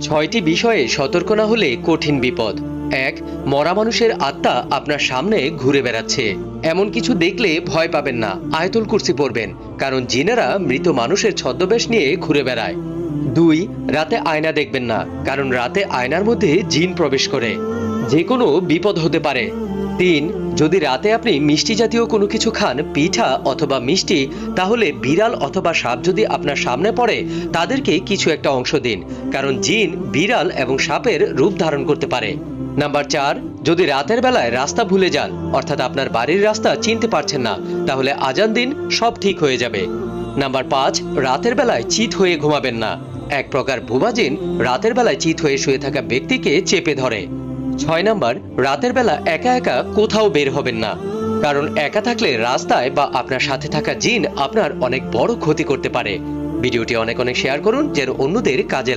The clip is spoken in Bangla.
6টি বিষয়ে সতর্ক না হলে কঠিন বিপদ। 1. মরা মানুষের আত্মা আপনার সামনে ঘুরে বেড়াচ্ছে। এমন কিছু দেখলে ভয় পাবেন না, আয়াতুল কুরসি পড়বেন, কারণ জিনেরা মৃত মানুষের ছদ্মবেশ নিয়ে ঘুরে বেড়ায়। 2. রাতে আয়না দেখবেন না, কারণ রাতে আয়নার মধ্যে জিন প্রবেশ করে, যে কোনো বিপদ হতে পারে। 3. যদি রাতে আপনি মিষ্টি জাতীয় কোনো কিছু খান, পিঠা অথবা মিষ্টি, তাহলে বিড়াল অথবা সাপ যদি আপনার সামনে পড়ে তাদেরকে কিছু একটা অংশ দিন, কারণ জিন বিড়াল এবং সাপের রূপ ধারণ করতে পারে। নাম্বার 4. যদি রাতের বেলায় রাস্তা ভুলে যান, অর্থাৎ আপনার বাড়ির রাস্তা চিনতে পারছেন না, তাহলে আজান দিন, সব ঠিক হয়ে যাবে। নাম্বার 5. রাতের বেলায় চিত হয়ে ঘুমাবেন না। এক প্রকার ভুয়া জিন রাতের বেলায় চিত হয়ে শুয়ে থাকা ব্যক্তিকে চেপে ধরে। 6 নাম্বার, রাতের বেলা একা একা কোথাও বের হবেন না, কারণ একা থাকলে রাস্তায় বা আপনার সাথে থাকা জিন আপনার অনেক বড় ক্ষতি করতে পারে। ভিডিওটি অনেক শেয়ার করুন, যেন অন্যদের কাজে লাগে।